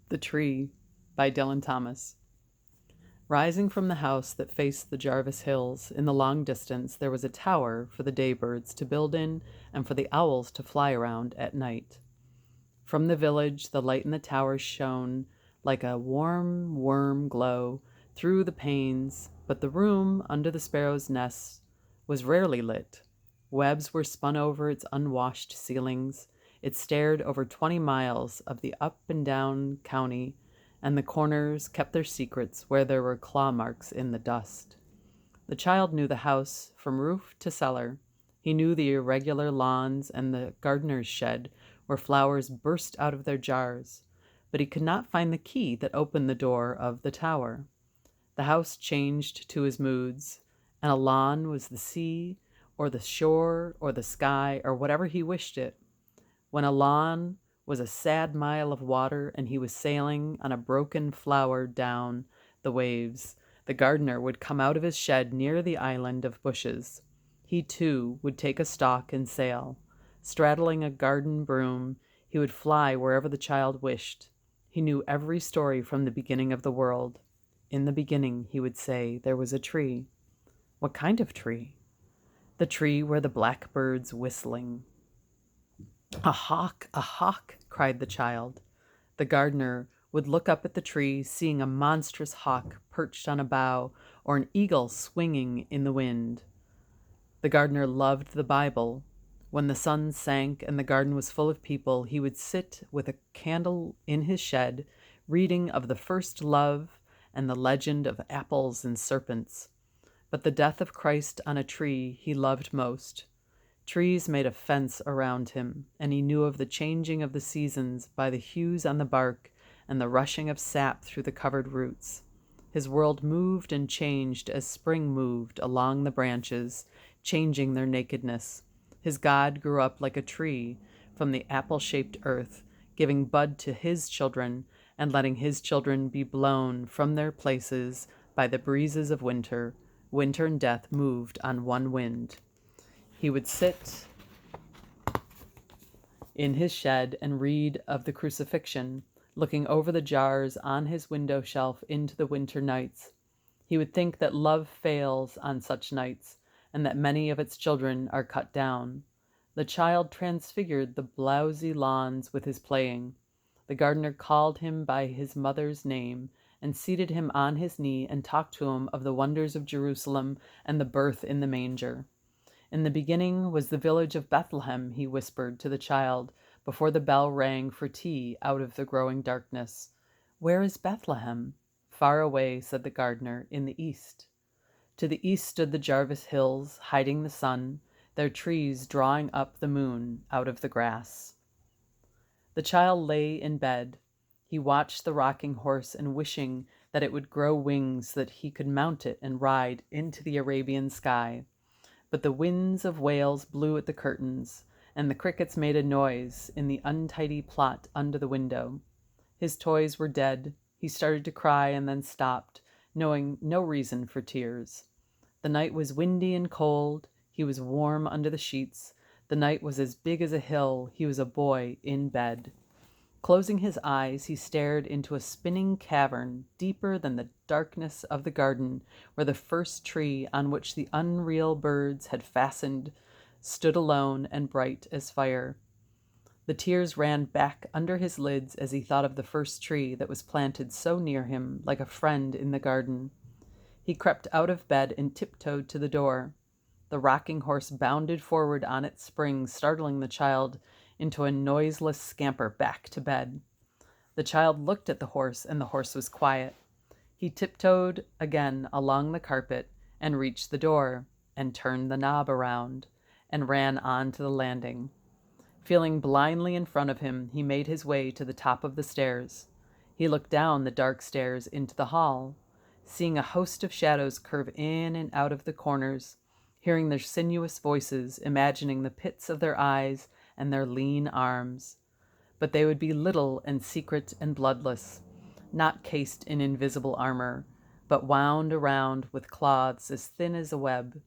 The Tree by Dylan Thomas. Rising from the house that faced the Jarvis Hills, in the long distance there was a tower for the daybirds to build in and for the owls to fly around at night. From the village, the light in the tower shone like a warm glow through the panes, but the room under the sparrow's nest was rarely lit. Webs were spun over its unwashed ceilings. It stared over 20 miles of the up and down county, and the corners kept their secrets where there were claw marks in the dust. The child knew the house from roof to cellar. He knew the irregular lawns and the gardener's shed where flowers burst out of their jars, but he could not find the key that opened the door of the tower. The house changed to his moods, and a lawn was the sea, or the shore, or the sky, or whatever he wished it. When a lawn was a sad mile of water and he was sailing on a broken flower down the waves, the gardener would come out of his shed near the island of bushes. He, too, would take a stalk and sail. Straddling a garden broom, he would fly wherever the child wished. He knew every story from the beginning of the world. In the beginning, he would say, there was a tree. What kind of tree? The tree where the blackbirds whistling. A hawk, cried the child. The gardener would look up at the tree, seeing a monstrous hawk perched on a bough or an eagle swinging in the wind. The gardener loved the Bible. When the sun sank and the garden was full of people, he would sit with a candle in his shed, reading of the first love and the legend of apples and serpents. But the death of Christ on a tree he loved most. Trees made a fence around him, and he knew of the changing of the seasons by the hues on the bark and the rushing of sap through the covered roots. His world moved and changed as spring moved along the branches, changing their nakedness. His God grew up like a tree from the apple-shaped earth, giving bud to his children and letting his children be blown from their places by the breezes of winter. Winter and death moved on one wind. He would sit in his shed and read of the crucifixion, looking over the jars on his window shelf into the winter nights. He would think that love fails on such nights, and that many of its children are cut down. The child transfigured the blowsy lawns with his playing. The gardener called him by his mother's name and seated him on his knee and talked to him of the wonders of Jerusalem and the birth in the manger. In the beginning was the village of Bethlehem, he whispered to the child before the bell rang for tea out of the growing darkness. Where is Bethlehem? Far away, said the gardener, in the east. To the east stood the Jarvis Hills, hiding the sun, their trees drawing up the moon out of the grass. The child lay in bed. He watched the rocking horse and wishing that it would grow wings so that he could mount it and ride into the Arabian sky. But the winds of Wales blew at the curtains, and the crickets made a noise in the untidy plot under the window. His toys were dead. He started to cry and then stopped, knowing no reason for tears. The night was windy and cold. He was warm under the sheets. The night was as big as a hill. He was a boy in bed. Closing his eyes, he stared into a spinning cavern deeper than the darkness of the garden, where the first tree on which the unreal birds had fastened stood alone and bright as fire. The tears ran back under his lids as he thought of the first tree that was planted so near him, like a friend in the garden. He crept out of bed and tiptoed to the door. The rocking horse bounded forward on its springs, startling the child into a noiseless scamper back to bed. The child looked at the horse, and the horse was quiet. He tiptoed again along the carpet and reached the door and turned the knob around and ran on to the landing. Feeling blindly in front of him, he made his way to the top of the stairs. He looked down the dark stairs into the hall, seeing a host of shadows curve in and out of the corners, hearing their sinuous voices, imagining the pits of their eyes and their lean arms. But they would be little and secret and bloodless, not cased in invisible armor, but wound around with cloths as thin as a web.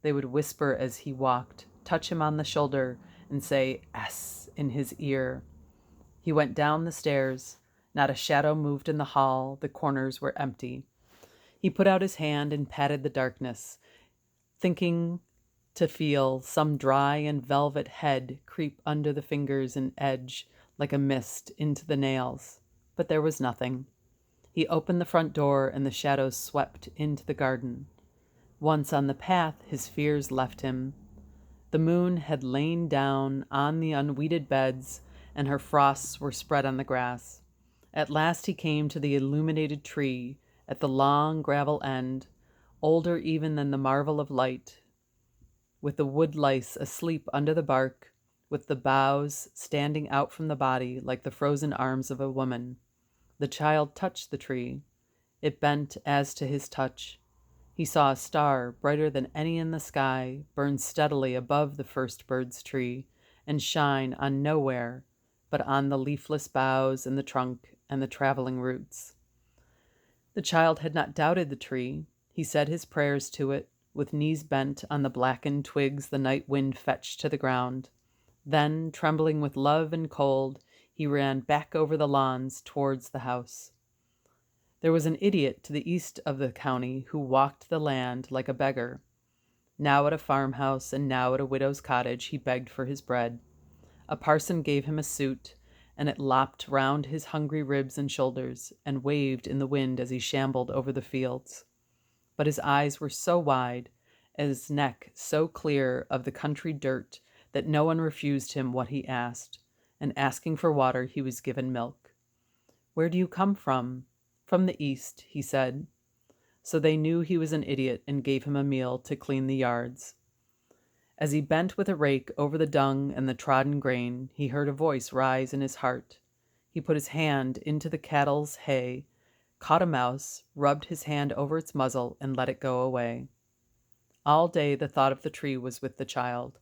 They would whisper as he walked, touch him on the shoulder, and say "S" in his ear. He went down the stairs. Not a shadow moved in the hall, the corners were empty. He put out his hand and patted the darkness, thinking to feel some dry and velvet head creep under the fingers and edge like a mist into the nails. But there was nothing. He opened the front door and the shadows swept into the garden. Once on the path, his fears left him. The moon had lain down on the unweeded beds, and her frosts were spread on the grass. At last he came to the illuminated tree at the long gravel end, older even than the marvel of light, with the wood lice asleep under the bark, with the boughs standing out from the body like the frozen arms of a woman. The child touched the tree. It bent as to his touch. He saw a star, brighter than any in the sky, burn steadily above the first bird's tree and shine on nowhere but on the leafless boughs and the trunk and the traveling roots. The child had not doubted the tree. He said his prayers to it, with knees bent on the blackened twigs the night wind fetched to the ground. Then, trembling with love and cold, he ran back over the lawns towards the house. There was an idiot to the east of the county who walked the land like a beggar. Now at a farmhouse and now at a widow's cottage he begged for his bread. A parson gave him a suit, and it lopped round his hungry ribs and shoulders, and waved in the wind as he shambled over the fields. But his eyes were so wide, his neck so clear of the country dirt, that no one refused him what he asked, and asking for water he was given milk. "Where do you come from?" "From the east," he said. So they knew he was an idiot and gave him a meal to clean the yards. As he bent with a rake over the dung and the trodden grain, he heard a voice rise in his heart. He put his hand into the cattle's hay, caught a mouse, rubbed his hand over its muzzle, and let it go away. All day the thought of the tree was with the child.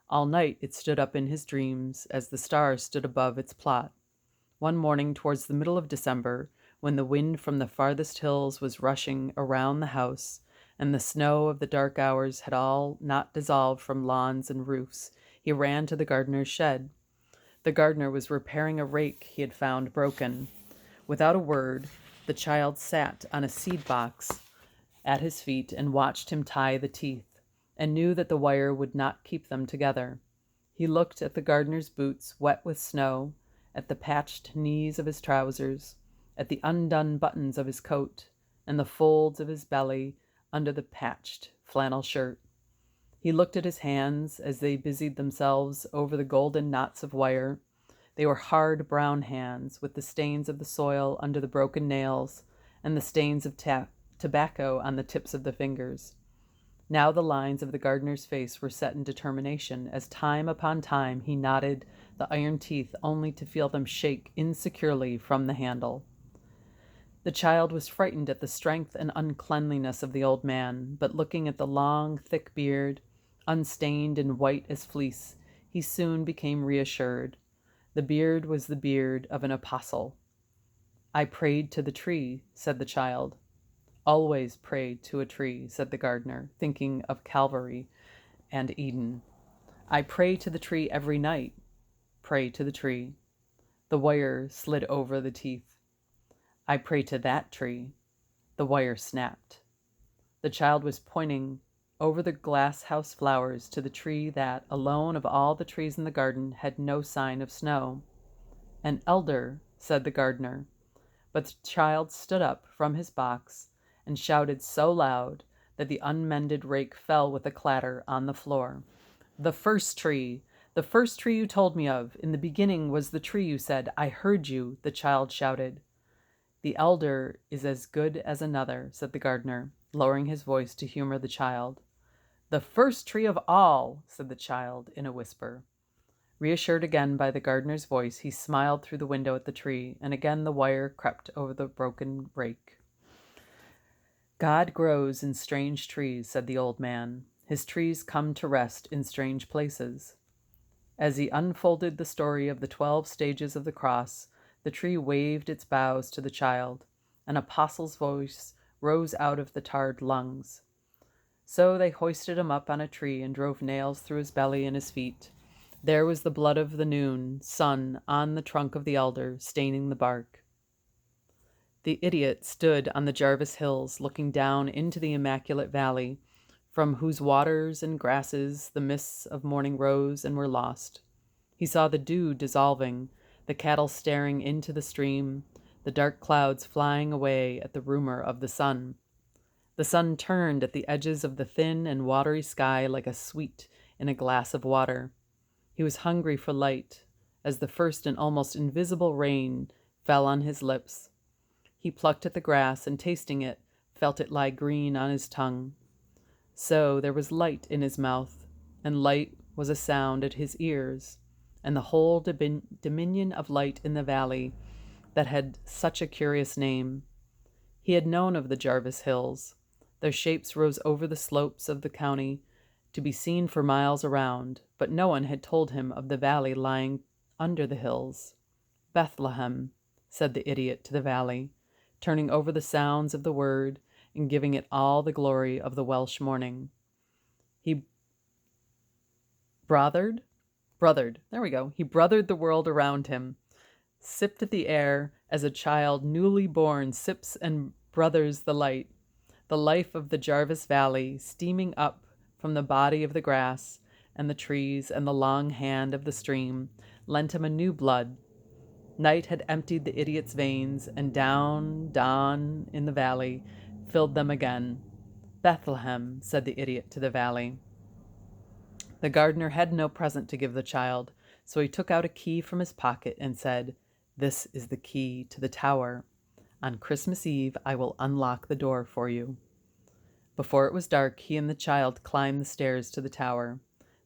All night it stood up in his dreams as the stars stood above its plot. One morning towards the middle of December, when the wind from the farthest hills was rushing around the house, and the snow of the dark hours had all not dissolved from lawns and roofs, he ran to the gardener's shed. The gardener was repairing a rake he had found broken. Without a word, the child sat on a seed box at his feet and watched him tie the teeth, and knew that the wire would not keep them together. He looked at the gardener's boots wet with snow, at the patched knees of his trousers, at the undone buttons of his coat, and the folds of his belly under the patched flannel shirt. He looked at his hands as they busied themselves over the golden knots of wire. They were hard brown hands, with the stains of the soil under the broken nails and the stains of tobacco on the tips of the fingers. Now the lines of the gardener's face were set in determination, as time upon time he knotted the iron teeth only to feel them shake insecurely from the handle. The child was frightened at the strength and uncleanliness of the old man, but looking at the long, thick beard, unstained and white as fleece, he soon became reassured. The beard was the beard of an apostle. "I prayed to the tree," said the child. "Always pray to a tree," said the gardener, thinking of Calvary and Eden. "I pray to the tree every night." "Pray to the tree." The wire slid over the teeth. "I pray to that tree." The wire snapped. The child was pointing over the glass house flowers to the tree that, alone of all the trees in the garden, had no sign of snow. "An elder," said the gardener. But the child stood up from his box and shouted so loud that the unmended rake fell with a clatter on the floor. "The first tree! The first tree you told me of! In the beginning was the tree you said. I heard you!" the child shouted. "The elder is as good as another," said the gardener, lowering his voice to humor the child. "The first tree of all," said the child in a whisper. Reassured again by the gardener's voice, he smiled through the window at the tree, and again the wire crept over the broken rake. "God grows in strange trees," said the old man. "His trees come to rest in strange places." As he unfolded the story of the 12 stages of the cross, the tree waved its boughs to the child. An apostle's voice rose out of the tarred lungs. So they hoisted him up on a tree and drove nails through his belly and his feet. There was the blood of the noon sun on the trunk of the elder, staining the bark. The idiot stood on the Jarvis Hills, looking down into the immaculate valley, from whose waters and grasses the mists of morning rose and were lost. He saw the dew dissolving, the cattle staring into the stream, the dark clouds flying away at the rumor of the sun. The sun turned at the edges of the thin and watery sky like a sweet in a glass of water. He was hungry for light, as the first and almost invisible rain fell on his lips. He plucked at the grass and, tasting it, felt it lie green on his tongue. So there was light in his mouth, and light was a sound at his ears, and the whole dominion of light in the valley that had such a curious name. He had known of the Jarvis Hills. Their shapes rose over the slopes of the county, to be seen for miles around, but no one had told him of the valley lying under the hills. Bethlehem, said the idiot to the valley, turning over the sounds of the word and giving it all the glory of the Welsh morning. He brothered, there we go. He brothered the world around him, sipped at the air as a child newly born sips and brothers the life of the Jarvis Valley, steaming up from the body of the grass and the trees and the long hand of the stream, lent him a new blood. Night had emptied the idiot's veins, and dawn in the valley filled them again. Bethlehem, said the idiot to the valley. The gardener had no present to give the child, so he took out a key from his pocket and said, "This is the key to the tower. On Christmas Eve I will unlock the door for you." Before it was dark, he and the child climbed the stairs to the tower.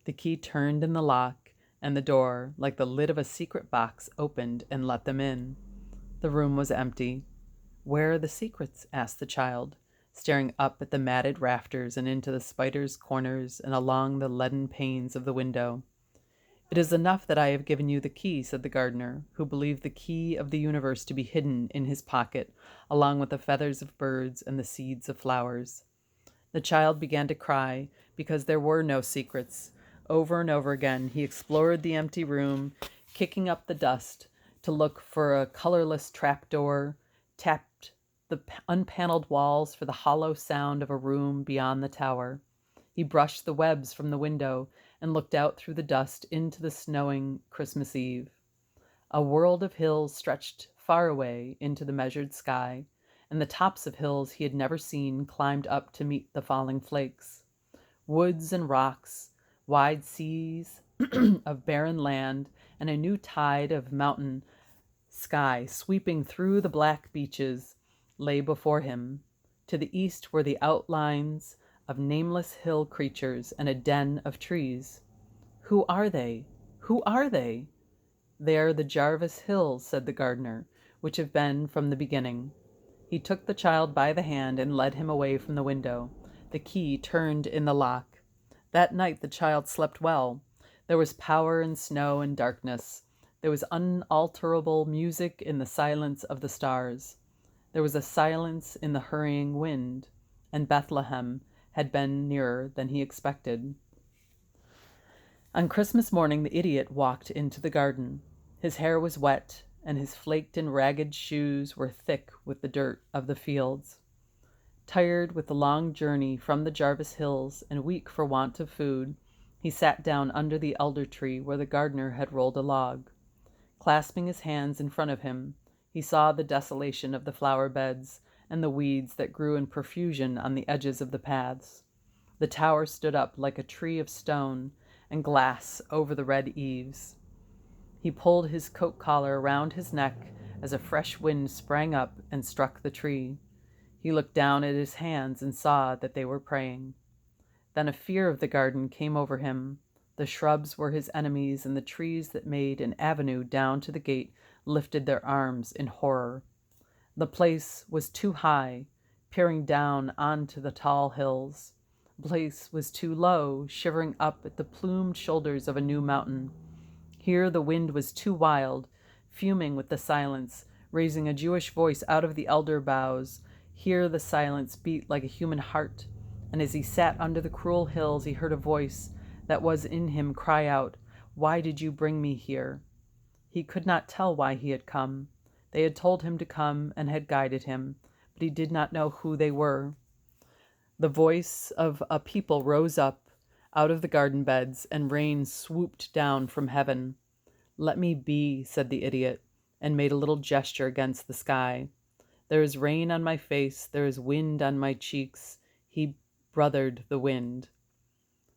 The key turned in the lock, and the door, like the lid of a secret box, opened and let them in. The room was empty. "Where are the secrets?" asked the child, staring up at the matted rafters and into the spiders' corners and along the leaden panes of the window. "It is enough that I have given you the key," said the gardener, who believed the key of the universe to be hidden in his pocket, along with the feathers of birds and the seeds of flowers. The child began to cry because there were no secrets. Over and over again, he explored the empty room, kicking up the dust to look for a colorless trapdoor, tapped the unpaneled walls for the hollow sound of a room beyond the tower. He brushed the webs from the window and looked out through the dust into the snowing Christmas Eve. A world of hills stretched far away into the measured sky, and the tops of hills he had never seen climbed up to meet the falling flakes. Woods and rocks, wide seas of barren land, and a new tide of mountain sky sweeping through the black beaches lay before him. To the east were the outlines of nameless hill creatures and a den of trees. "Who are they? Who are they?" "They are the Jarvis Hills," said the gardener, "which have been from the beginning." He took the child by the hand and led him away from the window. The key turned in the lock. That night the child slept well. There was power in snow and darkness. There was unalterable music in the silence of the stars. There was a silence in the hurrying wind, and Bethlehem had been nearer than he expected. On Christmas morning the idiot walked into the garden. His hair was wet, and his flaked and ragged shoes were thick with the dirt of the fields. Tired with the long journey from the Jarvis Hills and weak for want of food, he sat down under the elder tree where the gardener had rolled a log. Clasping his hands in front of him, he saw the desolation of the flower beds and the weeds that grew in profusion on the edges of the paths. The tower stood up like a tree of stone and glass over the red eaves. He pulled his coat collar around his neck as a fresh wind sprang up and struck the tree. He looked down at his hands and saw that they were praying. Then a fear of the garden came over him. The shrubs were his enemies, and the trees that made an avenue down to the gate lifted their arms in horror. The place was too high, peering down onto the tall hills. The place was too low, shivering up at the plumed shoulders of a new mountain. Here the wind was too wild, fuming with the silence, raising a Jewish voice out of the elder boughs. Here the silence beat like a human heart, and as he sat under the cruel hills, he heard a voice that was in him cry out, "Why did you bring me here?" He could not tell why he had come. They had told him to come and had guided him, but he did not know who they were. The voice of a people rose up out of the garden beds, and rain swooped down from heaven. "Let me be," said the idiot, and made a little gesture against the sky. "There is rain on my face, there is wind on my cheeks." He brothered the wind.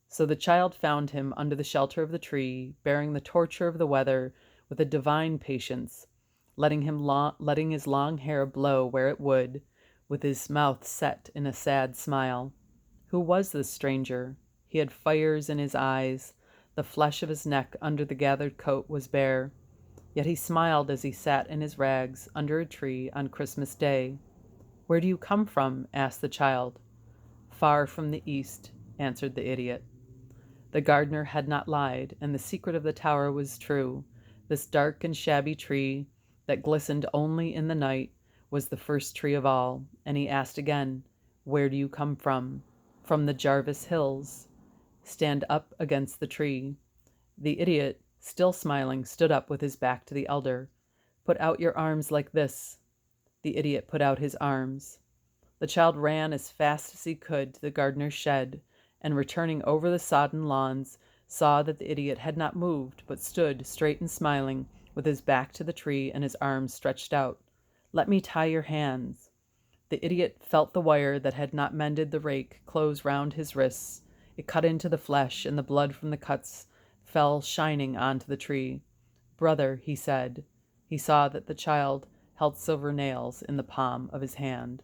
So the child found him under the shelter of the tree, bearing the torture of the weather with a divine patience, letting his long hair blow where it would, with his mouth set in a sad smile. Who was this stranger? He had fires in his eyes. The flesh of his neck under the gathered coat was bare. Yet he smiled as he sat in his rags under a tree on Christmas Day. "Where do you come from?" asked the child. "Far from the east," answered the idiot. The gardener had not lied, and the secret of the tower was true. This dark and shabby tree, that glistened only in the night, was the first tree of all, and he asked again, "Where do you come from?" "From the Jarvis Hills." "Stand up against the tree." The idiot, still smiling, stood up with his back to the elder. "Put out your arms like this." The idiot put out his arms. The child ran as fast as he could to the gardener's shed, and returning over the sodden lawns, saw that the idiot had not moved, but stood straight and smiling, with his back to the tree and his arms stretched out. "Let me tie your hands." The idiot felt the wire that had not mended the rake close round his wrists. It cut into the flesh, and the blood from the cuts fell shining onto the tree. "Brother," he said. He saw that the child held silver nails in the palm of his hand.